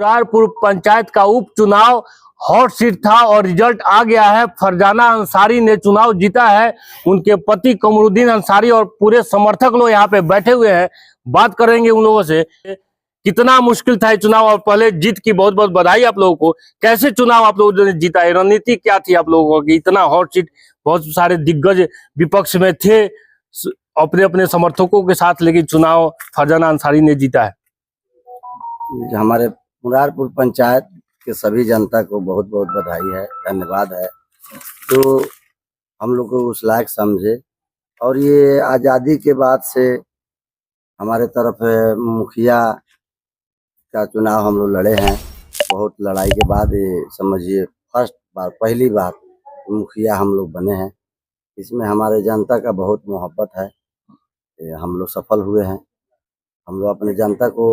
मुरारपुर पंचायत का उपचुनाव hot seat था और रिजल्ट आ गया है। फरजाना अंसारी ने चुनाव जीता है। उनके पति कमरुद्दीन अंसारी और पूरे समर्थक लोग यहाँ पे बैठे हुए हैं। बात करेंगे उन लोगों से, कितना मुश्किल था ये चुनाव और पहले जीत की बहुत बहुत बधाई आप लोगों को। कैसे चुनाव आप लोगों ने जीता है, रणनीति क्या थी आप लोगों की? इतना हॉट सीट, बहुत सारे दिग्गज विपक्ष में थे अपने अपने समर्थकों के साथ, लेकिन चुनाव फरजाना अंसारी ने जीता है। हमारे मुरारपुर पंचायत के सभी जनता को बहुत बहुत बधाई है, धन्यवाद है। तो हम लोग को उस लायक समझे और ये आज़ादी के बाद से हमारे तरफ मुखिया का चुनाव हम लोग लड़े हैं। बहुत लड़ाई के बाद ये समझिए फर्स्ट बार, पहली बार मुखिया हम लोग बने हैं। इसमें हमारे जनता का बहुत मोहब्बत है। हम लोग सफल हुए हैं। हम लोग अपने जनता को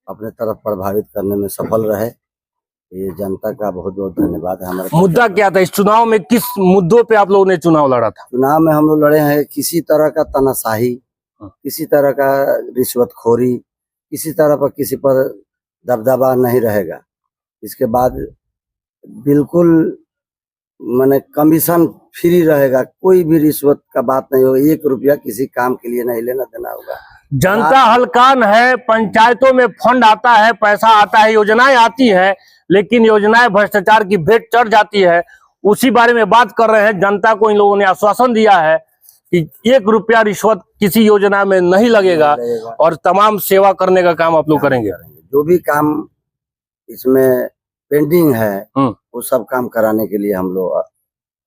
अपने तरफ प्रभावित करने में सफल रहे। ये जनता का बहुत बहुत धन्यवाद है। हमारा मुद्दा क्या था इस चुनाव में? किस मुद्दों पे आप लोगों ने चुनाव लड़ा था? चुनाव में हम लोग लड़े हैं किसी तरह का तानाशाही, किसी तरह का रिश्वतखोरी, किसी तरह पर किसी पर दबदबा नहीं रहेगा। इसके बाद बिल्कुल माने कमीशन फ्री रहेगा, कोई भी रिश्वत का बात नहीं होगा। 1 रुपया किसी काम के लिए नहीं लेना देना होगा। जनता हलकान है, पंचायतों में फंड आता है, पैसा आता है, योजनाएं आती है, लेकिन योजनाएं भ्रष्टाचार की भेंट चढ़ जाती है। उसी बारे में बात कर रहे हैं। जनता को इन लोगों ने आश्वासन दिया है कि 1 रुपया रिश्वत किसी योजना में नहीं लगेगा और तमाम सेवा करने का काम आप लोग करेंगे। जो भी काम इसमें पेंडिंग है वो सब काम कराने के लिए हम लोग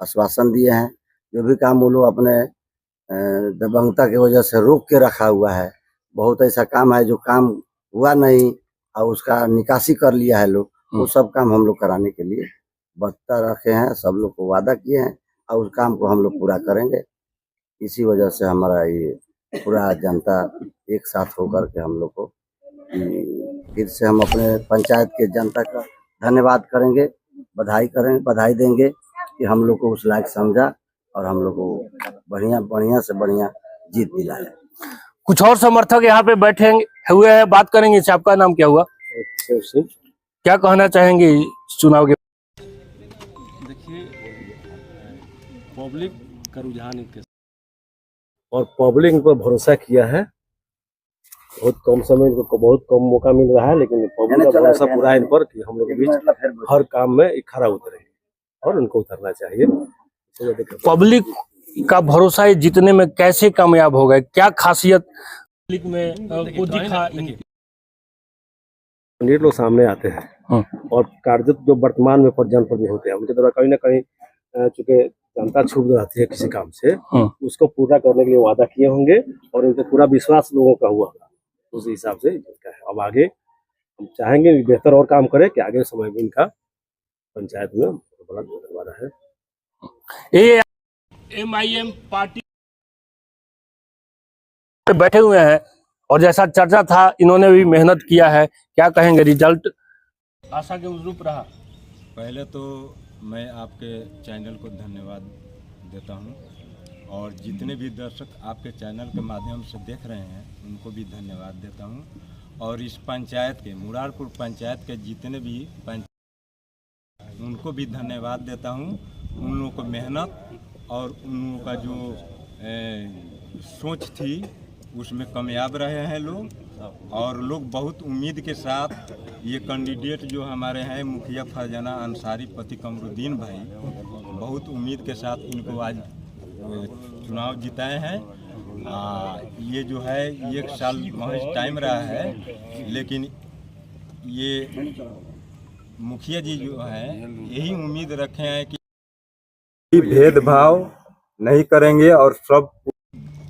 आश्वासन दिए हैं। जो भी काम वो लोग अपने दबंगता की वजह से रोक के रखा हुआ है, बहुत ऐसा काम है जो काम हुआ नहीं और उसका निकासी कर लिया है लोग, वो सब काम हम लोग कराने के लिए बता रखे हैं। सब लोग को वादा किए हैं और उस काम को हम लोग पूरा करेंगे। इसी वजह से हमारा ये पूरा जनता एक साथ होकर के हम लोग को फिर से हम अपने पंचायत के जनता का धन्यवाद करेंगे, बधाई देंगे कि हम लोग को उस लायक समझा और हम लोग को बढ़िया से बढ़िया जीत दिलाया। कुछ और समर्थक यहाँ पे बैठे हुए हैं, बात करेंगे इससे। आपका नाम क्या हुआ? क्या कहना चाहेंगे इस चुनाव के? देखिए, पब्लिक का रुझान और पब्लिक पर भरोसा किया है। बहुत कम समय, इनको बहुत कम मौका मिल रहा है, लेकिन पब्लिक का भरोसा पूरा इन पर कि हम लोग के बीच हर काम में खरा उतरे और उनको उतरना चाहिए। पब्लिक का भरोसा जीतने में कैसे कामयाब हो गए? क्या खासियत पब्लिक में को दिखा? कैंडिडेट लोग सामने आते हैं और कार्यरत जो वर्तमान में जनप्रतिनिधि होते हैं उनके द्वारा कहीं ना कहीं चूंकि जनता छूट रहती है किसी काम से, उसको पूरा करने के लिए वादा किए होंगे और उनको पूरा विश्वास लोगों का हुआ होगा। उस हिसाब से जीता है। अब आगे हम चाहेंगे बेहतर और काम करें कि आगे समय में इनका पंचायत में बड़ा वादा है। ये MIM पार्टी बैठे हुए हैं और जैसा चर्चा था, इन्होंने भी मेहनत किया है। क्या कहेंगे, रिजल्ट आशा के अनुरूप रहा? पहले तो मैं आपके चैनल को धन्यवाद देता हूं और जितने भी दर्शक आपके चैनल के माध्यम से देख रहे हैं उनको भी धन्यवाद देता हूं। और इस पंचायत के, मुरारपुर पंचायत के जितने भी उनको भी धन्यवाद देता हूं। उन लोगों को मेहनत और उन लोगों का जो सोच थी उसमें कामयाब रहे हैं लोग। और लोग बहुत उम्मीद के साथ ये कैंडिडेट जो हमारे हैं मुखिया फरजाना अंसारी पति कमरुद्दीन भाई, बहुत उम्मीद के साथ इनको आज चुनाव जिताए हैं। ये जो है 1 साल महज टाइम रहा है, लेकिन ये मुखिया जी जो है यही उम्मीद रखे हैं कि भेदभाव नहीं करेंगे और सब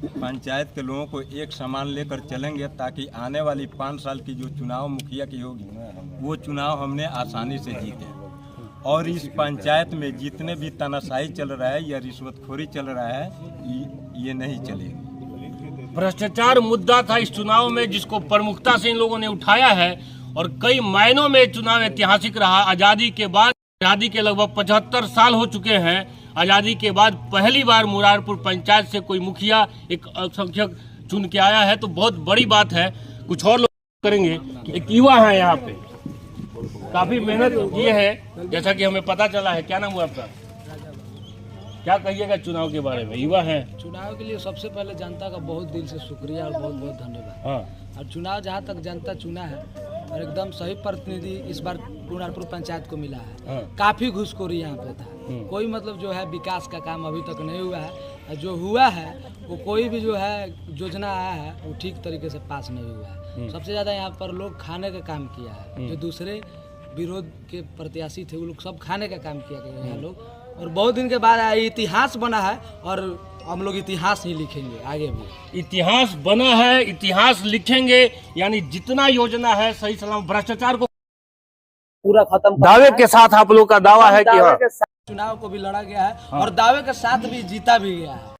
पंचायत के लोगों को एक समान लेकर चलेंगे, ताकि आने वाली 5 साल की जो चुनाव मुखिया की होगी वो चुनाव हमने आसानी से जीते। और इस पंचायत में जितने भी तानाशाही चल रहा है या रिश्वतखोरी चल रहा है ये नहीं चलेगा। भ्रष्टाचार मुद्दा था इस चुनाव में, जिसको प्रमुखता से इन लोगों ने उठाया है और कई मायनों में चुनाव ऐतिहासिक रहा। आज़ादी के बाद, आज़ादी के लगभग 75 साल हो चुके हैं। आज़ादी के बाद पहली बार मुरारपुर पंचायत से कोई मुखिया एक अल्पसंख्यक चुन के आया है, तो बहुत बड़ी बात है। कुछ और लोग करेंगे। एक युवा है यहाँ पे, काफी मेहनत किए हैं, जैसा कि हमें पता चला है। क्या नाम हुआ आपका? क्या कहिएगा चुनाव के बारे में? युवा हैं। चुनाव के लिए सबसे पहले जनता का बहुत दिल से शुक्रिया और बहुत बहुत धन्यवाद। हाँ। और चुनाव जहाँ तक जनता चुना है और एकदम सही प्रतिनिधि इस बार कुणारपुर पंचायत को मिला है। हाँ। काफ़ी घुसखोरी यहाँ पे था, कोई मतलब जो है विकास का काम अभी तक नहीं हुआ है, और जो हुआ है वो कोई भी जो है योजना आया है वो ठीक तरीके से पास नहीं हुआ है। सबसे ज़्यादा यहाँ पर लोग खाने का काम किया है, जो दूसरे विरोध के प्रत्याशी थे वो लोग सब खाने का काम किया गया यहाँ लोग, और बहुत दिन के बाद इतिहास बना है और हम लोग इतिहास ही लिखेंगे आगे भी। इतिहास बना है, इतिहास लिखेंगे, यानी जितना योजना है सही सलाम भ्रष्टाचार को पूरा खत्म दावे के साथ आप लोग का दावा है कि हाँ चुनाव को भी लड़ा गया है और दावे के साथ भी जीता भी गया है।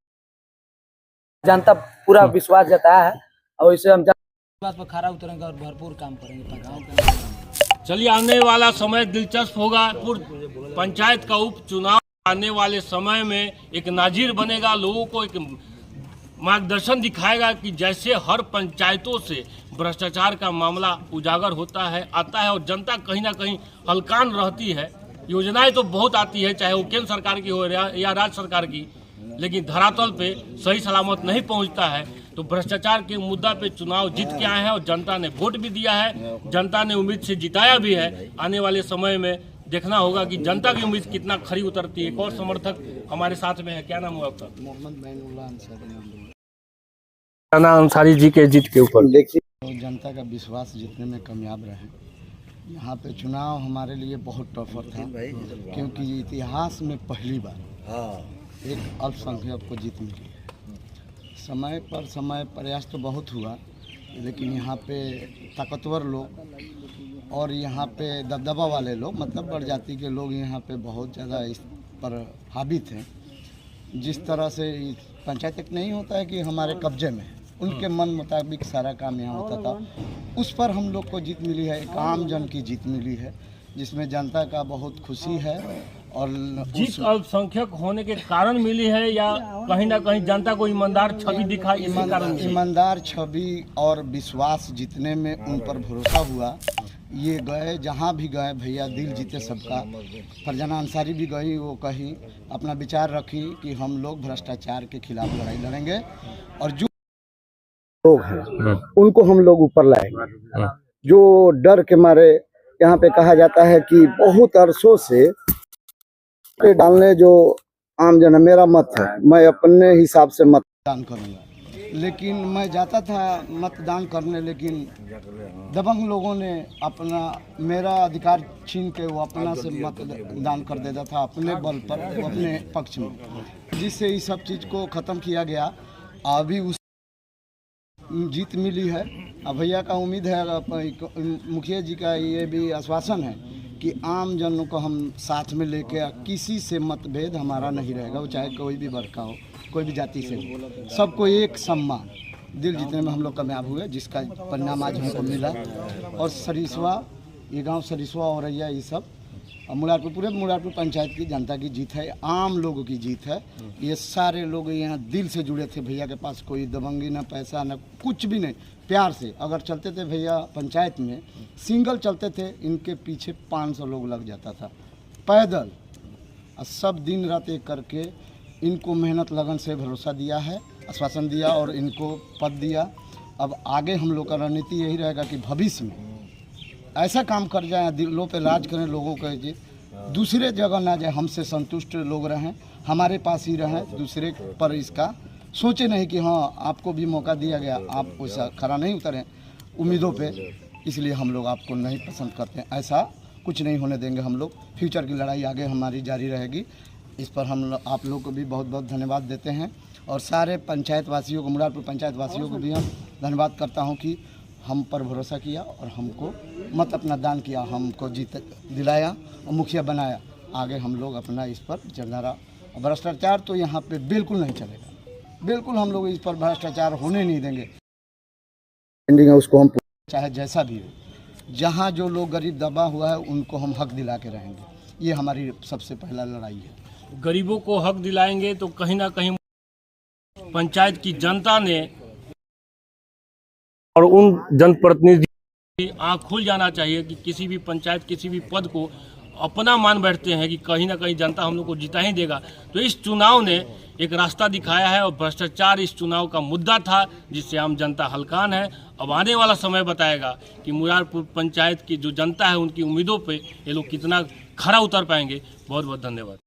जनता पूरा विश्वास जताया है और इसे हम विश्वास पर खरा उतरेंगे और भरपूर काम करेंगे। चलिए, आने वाला समय दिलचस्प होगा। पंचायत का उपचुनाव आने वाले समय में एक नाजीर बनेगा, लोगों को एक मार्गदर्शन दिखाएगा कि जैसे हर पंचायतों से भ्रष्टाचार का मामला उजागर होता है, आता है, और जनता कहीं ना कहीं हलकान रहती है। योजनाएं तो बहुत आती है, चाहे वो केंद्र सरकार की हो या राज्य सरकार की, लेकिन धरातल पे सही सलामत नहीं पहुंचता है। तो भ्रष्टाचार के मुद्दा पे चुनाव जीत के आए हैं और जनता ने वोट भी दिया है, जनता ने उम्मीद से जिताया भी है। आने वाले समय में देखना होगा कि जनता की उम्मीद कितना खरी उतरती है। एक और समर्थक हमारे साथ में है। क्या नाम हुआ आपका? मोहम्मद बैनुल्लाह अंसारी। राना अंसारी जी के जीत के ऊपर तो जनता का विश्वास जीतने में कामयाब रहे। यहाँ पे चुनाव हमारे लिए बहुत टफर था, क्योंकि इतिहास में पहली बार एक अल्पसंख्यक को जीत मिली है। समय प्रयास तो बहुत हुआ, लेकिन यहाँ पे ताकतवर लोग और यहाँ पे दबदबा वाले लोग, मतलब बड़ जाति के लोग यहाँ पे बहुत ज़्यादा इस पर हावी थे। जिस तरह से पंचायत तक नहीं होता है कि हमारे कब्जे में, उनके मन मुताबिक सारा काम यहाँ होता था, उस पर हम लोग को जीत मिली है। एक आम जन की जीत मिली है, जिसमें जनता का बहुत खुशी है। और जीत अल्पसंख्यक होने के कारण मिली है या कहीं ना कहीं जनता को ईमानदार छवि दिखाई, इसी कारण ईमानदार छवि और विश्वास जीतने में उन पर भरोसा हुआ। ये गए, जहाँ भी गए, भैया दिल जीते सबका। फरजाना अंसारी भी गई, वो कही अपना विचार रखी कि हम लोग भ्रष्टाचार के खिलाफ लड़ाई लड़ेंगे और जो लोग हैं उनको हम लोग ऊपर लाएंगे। जो डर के मारे यहाँ पे कहा जाता है कि बहुत अरसों से डालने, जो आम जन, मेरा मत है, मैं अपने हिसाब से मतदान करूँगा, लेकिन मैं जाता था मतदान करने, लेकिन दबंग लोगों ने अपना मेरा अधिकार छीन के वो अपना से मतदान कर देता था अपने बल पर, अपने पक्ष में, जिससे इस सब चीज़ को ख़त्म किया गया। अभी उस जीत मिली है। अब भैया का उम्मीद है, मुखिया जी का ये भी आश्वासन है कि आम जनों को हम साथ में लेके, किसी से मतभेद हमारा नहीं रहेगा, वो चाहे कोई भी वर्ग का हो, कोई भी जाति से हो, सबको एक सम्मान। दिल जीतने में हम लोग कामयाब हुए, जिसका परिणाम आज हमको मिला। और सरिसवा, ये गांव सरिसवा और रैया, ये सब मुरारपुर, पूरे मुरारपुर पंचायत की जनता की जीत है, आम लोगों की जीत है। ये सारे लोग यहाँ दिल से जुड़े थे। भैया के पास कोई दबंगी, ना पैसा, ना कुछ भी नहीं, प्यार से अगर चलते थे भैया पंचायत में, सिंगल चलते थे, इनके पीछे 500 लोग लग जाता था पैदल। और सब दिन रात एक करके इनको मेहनत लगन से भरोसा दिया है, आश्वासन दिया और इनको पद दिया। अब आगे हम लोग का रणनीति यही रहेगा कि भविष्य में ऐसा काम कर जाए, दिलों पे राज करें, लोगों को जी दूसरे जगह ना जाए, हमसे संतुष्ट लोग रहें, हमारे पास ही रहें, दूसरे पर इसका सोचे नहीं कि हाँ आपको भी मौका दिया गया, आप वैसा खरा नहीं उतरें उम्मीदों पे, इसलिए हम लोग आपको नहीं पसंद करते हैं। ऐसा कुछ नहीं होने देंगे हम लोग। फ्यूचर की लड़ाई आगे हमारी जारी रहेगी। इस पर हम आप लोग को भी बहुत बहुत धन्यवाद देते हैं, और सारे पंचायत वासियों को, मुरारपुर पंचायत वासियों को भी हम धन्यवाद करता हूँ कि हम पर भरोसा किया और हमको मत अपना दान किया, हमको जीत दिलाया और मुखिया बनाया। आगे हम लोग अपना इस पर चलना। भ्रष्टाचार तो यहाँ पे बिल्कुल नहीं चलेगा, बिल्कुल हम लोग इस पर भ्रष्टाचार होने नहीं देंगे। उसको हम चाहे जैसा भी हो, जहाँ जो लोग गरीब दबा हुआ है उनको हम हक दिला के रहेंगे। ये हमारी सबसे पहला लड़ाई है। गरीबों को हक दिलाएंगे तो कहीं ना कहीं पंचायत की जनता ने और उन जनप्रतिनिधि आँख खुल जाना चाहिए कि किसी भी पंचायत किसी भी पद को अपना मान बैठते हैं कि कहीं ना कहीं जनता हम लोग को जिता ही देगा। तो इस चुनाव ने एक रास्ता दिखाया है और भ्रष्टाचार इस चुनाव का मुद्दा था जिससे आम जनता हलकान है। अब आने वाला समय बताएगा कि मुरारपुर पंचायत की जो जनता है उनकी उम्मीदों पे ये लोग कितना खरा उतर पाएंगे। बहुत बहुत धन्यवाद।